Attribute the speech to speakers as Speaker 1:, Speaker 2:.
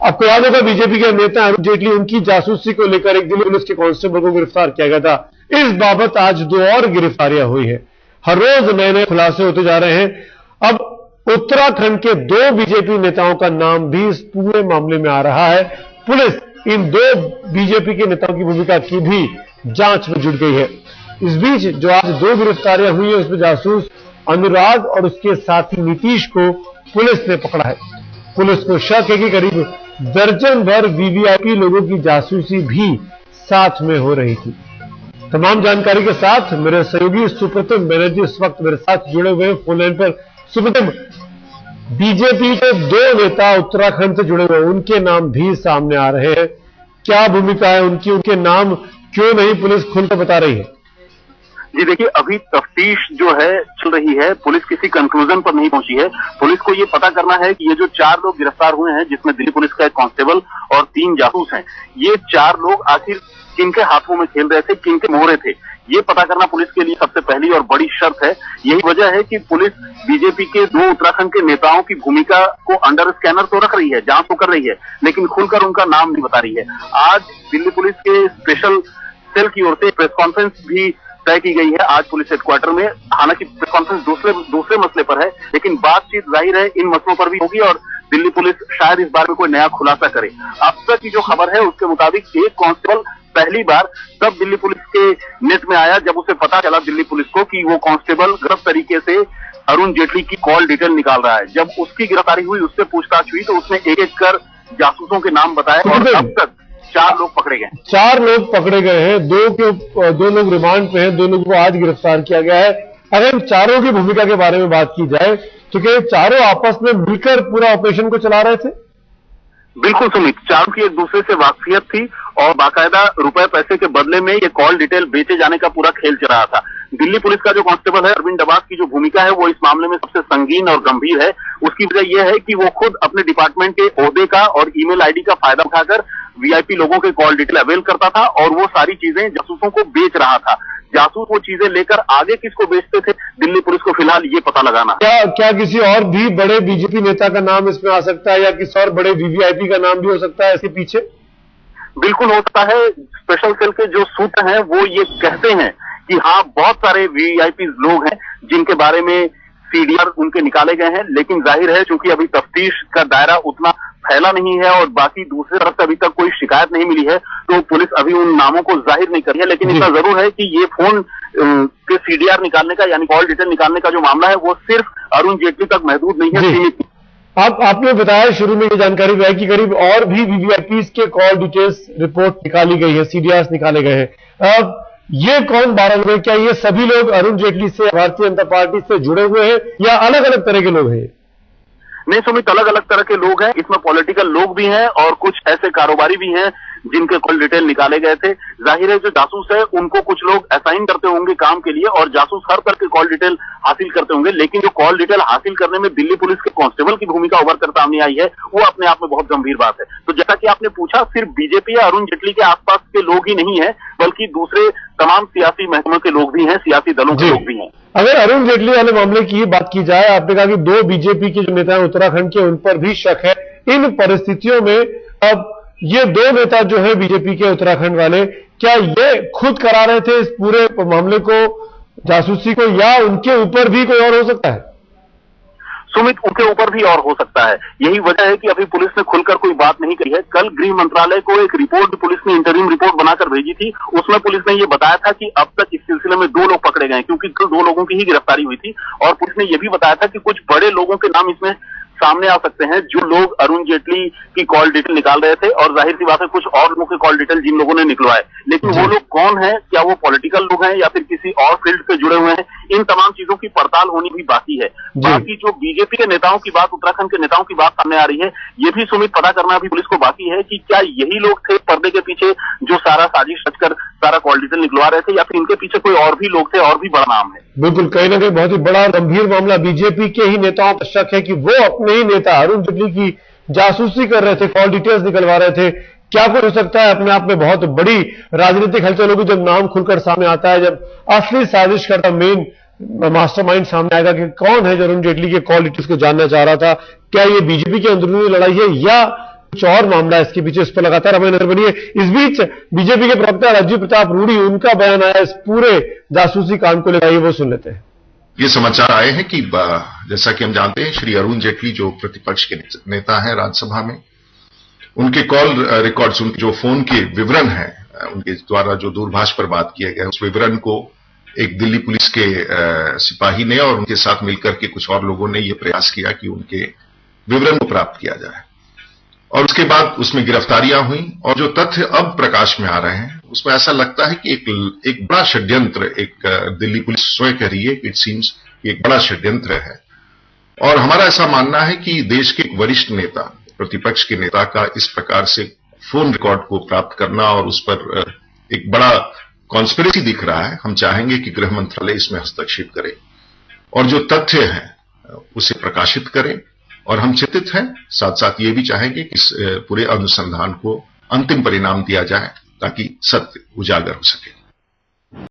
Speaker 1: आपको याद होगा बीजेपी के नेता अरुण जेटली, उनकी जासूसी को लेकर एक दिल्ली पुलिस के कांस्टेबल को गिरफ्तार किया गया था। इस बाबत आज 2 और गिरफ्तारियां हुई हैं। हर रोज नए नए खुलासे होते जा रहे हैं। अब उत्तराखंड के 2 बीजेपी नेताओं का नाम भी इस पूरे मामले में आ रहा है। पुलिस इन 2 बीजेपी के नेताओं की भूमिका की भी जांच में जुट गई है। इस बीच जो आज 2 गिरफ्तारियां हुई है, उसमें जासूस अनुराग और उसके साथी नीतीश को पुलिस ने पकड़ा है। पुलिस को शक है कि करीब दर्जन भर वीवीआईपी लोगों की जासूसी भी साथ में हो रही थी। तमाम जानकारी के साथ मेरे सहयोगी सुप्रतिम बनर्जी इस वक्त मेरे साथ जुड़े हुए हैं फोन लाइन पर। सुप्रतिम, बीजेपी के 2 नेता उत्तराखंड से जुड़े हुए, उनके नाम भी सामने आ रहे हैं। क्या भूमिका है उनकी, उनके नाम क्यों नहीं पुलिस खुलकर बता रही है?
Speaker 2: जी देखिए, अभी तफ्तीश जो है चल रही है, पुलिस किसी कंक्लूजन पर नहीं पहुंची है। पुलिस को ये पता करना है कि ये जो 4 लोग गिरफ्तार हुए हैं, जिसमें दिल्ली पुलिस का एक कांस्टेबल और 3 जासूस हैं, ये 4 लोग आखिर किनके हाथों में खेल रहे थे, किनके मोहरे थे, ये पता करना पुलिस के लिए सबसे पहली और बड़ी शर्त है। यही वजह है कि पुलिस बीजेपी के 2 उत्तराखंड के नेताओं की भूमिका को अंडर स्कैनर तो रख रही है, जांच तो कर रही है, लेकिन खुलकर उनका नाम नहीं बता रही है। आज दिल्ली पुलिस के स्पेशल सेल की ओर से प्रेस कॉन्फ्रेंस भी तय की गई है आज पुलिस हेडक्वार्टर में। हालांकि प्रेस कॉन्फ्रेंस दूसरे मसले पर है, लेकिन बातचीत जाहिर है इन मसलों पर भी होगी और दिल्ली पुलिस शायद इस बार में कोई नया खुलासा करे। अब तक की जो खबर है उसके मुताबिक एक कांस्टेबल पहली बार तब दिल्ली पुलिस के नेट में आया जब उसे पता चला दिल्ली पुलिस को कि वो कांस्टेबल गलत तरीके से अरुण जेटली की कॉल डिटेल निकाल रहा है। जब उसकी गिरफ्तारी हुई, उससे पूछताछ हुई, तो उसने एक-एक कर जासूसों के नाम बताए और अब तक 4 लोग पकड़े गए।
Speaker 1: 4 लोग पकड़े गए हैं, 2 लोग रिमांड पे हैं, 2 लोगों को आज गिरफ्तार किया गया है। अगर चारों की भूमिका के बारे में बात की जाए तो क्या चारों आपस में मिलकर पूरा ऑपरेशन को चला रहे थे?
Speaker 2: बिल्कुल सुमित, चारों की एक दूसरे से वाकफियत थी और बाकायदा रुपए पैसे के बदले में ये कॉल डिटेल बेचे जाने का पूरा खेल चल रहा था। दिल्ली पुलिस का जो कांस्टेबल है अरविंद अब्बास की जो भूमिका है वो इस मामले में सबसे संगीन और गंभीर है। उसकी वजह यह है कि वो खुद अपने डिपार्टमेंट के ओहदे का और ईमेल आईडी का फायदा उठाकर वीआईपी लोगों के कॉल डिटेल अवेल करता था और वो सारी चीजें जासूसों को बेच रहा था। जासूस वो चीजें लेकर आगे किसको बेचते थे, दिल्ली पुलिस को फिलहाल ये पता लगाना।
Speaker 1: क्या किसी और भी बड़े बीजेपी नेता का नाम इसमें आ सकता है या किसी और बड़े वीवीआईपी का नाम भी हो सकता है इसके पीछे?
Speaker 2: बिल्कुल हो सकता है। स्पेशल सेल के जो सूत्र हैं वो ये कहते हैं कि हाँ, बहुत सारे वीआईपी लोग हैं जिनके बारे में सीडीआर उनके निकाले गए हैं, लेकिन जाहिर है चूंकि अभी तफ्तीश का दायरा उतना फैला नहीं है और बाकी दूसरी तरफ से अभी तक कोई शिकायत नहीं मिली है, तो पुलिस अभी उन नामों को जाहिर नहीं करी है। लेकिन इतना जरूर है कि ये फोन के सीडीआर निकालने का यानी कॉल डिटेल निकालने का जो मामला है वो सिर्फ अरुण जेटली तक महदूद नहीं है, सीमित।
Speaker 1: आपने बताया शुरू में ये जानकारी रही कि करीब और भी वीवीआईपी के कॉल डिटेल्स रिपोर्ट निकाली गई है, सीडीआर निकाले गए हैं। अब ये कौन 12 लोग हैं? क्या ये सभी लोग अरुण जेटली से, भारतीय जनता पार्टी से जुड़े हुए हैं या अलग अलग तरह के लोग हैं?
Speaker 2: नहीं सुमित, अलग अलग तरह के लोग हैं। इसमें पॉलिटिकल लोग भी हैं और कुछ ऐसे कारोबारी भी हैं जिनके कॉल डिटेल निकाले गए थे। जाहिर है जो जासूस है उनको कुछ लोग असाइन करते होंगे काम के लिए और जासूस हर तरह के कॉल डिटेल हासिल करते होंगे, लेकिन जो कॉल डिटेल हासिल करने में दिल्ली पुलिस के कांस्टेबल की भूमिका उभर कर सामने आई है वो अपने आप में बहुत गंभीर बात है। तो जैसा कि आपने पूछा, सिर्फ बीजेपी या अरुण जेटली के आसपास के लोग ही नहीं है बल्कि दूसरे तमाम सियासी महकमों के लोग भी हैं, सियासी दलों के लोग भी हैं।
Speaker 1: अगर अरुण जेटली वाले मामले की बात की जाए, आपने कहा कि 2 बीजेपी के जो नेता हैं उत्तराखंड के, उन पर भी शक है। इन परिस्थितियों में अब ये 2 नेता जो है बीजेपी के उत्तराखंड वाले, क्या ये खुद करा रहे थे इस पूरे मामले को, जासूसी को, या उनके ऊपर भी कोई और हो सकता है?
Speaker 2: सुमित, उनके ऊपर भी और हो सकता है। यही वजह है कि अभी पुलिस ने खुलकर कोई बात नहीं कही है। कल गृह मंत्रालय को एक रिपोर्ट पुलिस ने इंटरिम रिपोर्ट बनाकर भेजी थी, उसमें पुलिस ने ये बताया था कि अब तक इस सिलसिले में 2 लोग पकड़े गए, क्योंकि कल 2 लोगों की ही गिरफ्तारी हुई थी। और पुलिस ने यह भी बताया था कि कुछ बड़े लोगों के नाम इसमें सामने आ सकते हैं जो लोग अरुण जेटली की कॉल डिटेल निकाल रहे थे, और जाहिर सी बात है कुछ और लोगों के कॉल डिटेल जिन लोगों ने निकलवाए, लेकिन वो लोग कौन है, क्या वो पॉलिटिकल लोग हैं या फिर किसी और फील्ड से जुड़े हुए हैं, इन तमाम चीजों की पड़ताल होनी भी बाकी है। बाकी जो बीजेपी के नेताओं की बात, उत्तराखंड के नेताओं की बात सामने आ रही है, ये भी सुमित पता करना अभी पुलिस को बाकी है कि क्या यही लोग थे पर्दे के पीछे जो सारा साजिश रचकर सारा कॉल डिटेल निकलवा रहे थे, या फिर इनके पीछे कोई और भी लोग थे और भी बड़ा नाम है।
Speaker 1: बिल्कुल, कहीं ना कहीं बहुत ही बड़ा गंभीर मामला। बीजेपी के ही नेताओं का शक है कि वो अपने ही नेता अरुण जेटली की जासूसी कर रहे थे, कॉल डिटेल्स निकलवा रहे थे। क्या कुछ हो सकता है? अपने आप में बहुत बड़ी राजनीतिक हलचल होगी जब नाम खुलकर सामने आता है, जब असली साजिश करता मेन मास्टरमाइंड सामने आएगा कि कौन है जो अरुण जेटली के कॉल डिटेल्स को जानना चाह रहा था। क्या ये बीजेपी की अंदरूनी लड़ाई है या कुछ और मामला है इसके पीछे, इस पर लगातार हमें नजर बनी है। इस बीच बीजेपी के प्रवक्ता राजीव प्रताप रूडी, उनका बयान आया इस पूरे जासूसी कांड को लेकर, वो सुन लेते हैं।
Speaker 3: ये समाचार आए हैं कि जैसा कि हम जानते हैं, श्री अरुण जेटली जो प्रतिपक्ष के नेता हैं राज्यसभा में, उनके कॉल रिकॉर्ड्स, उनके जो फोन के विवरण हैं, उनके द्वारा जो दूरभाष पर बात किया गया, उस विवरण को एक दिल्ली पुलिस के सिपाही ने और उनके साथ मिलकर के कुछ और लोगों ने यह प्रयास किया कि उनके विवरण को प्राप्त किया जाए, और उसके बाद उसमें गिरफ्तारियां हुई। और जो तथ्य अब प्रकाश में आ रहे हैं उसमें ऐसा लगता है कि एक बड़ा षड्यंत्र, एक दिल्ली पुलिस स्वयं कह रही है कि इट सीम्स एक बड़ा षड्यंत्र है। और हमारा ऐसा मानना है कि देश के एक वरिष्ठ नेता, प्रतिपक्ष के नेता का इस प्रकार से फोन रिकॉर्ड को प्राप्त करना और उस पर एक बड़ा कॉन्स्पिरेसी दिख रहा है। हम चाहेंगे कि गृह मंत्रालय इसमें हस्तक्षेप करे और जो तथ्य है उसे प्रकाशित करे, और हम चिंतित हैं, साथ साथ ये भी चाहेंगे कि इस पूरे अनुसंधान को अंतिम परिणाम दिया जाए ताकि सत्य उजागर हो सके।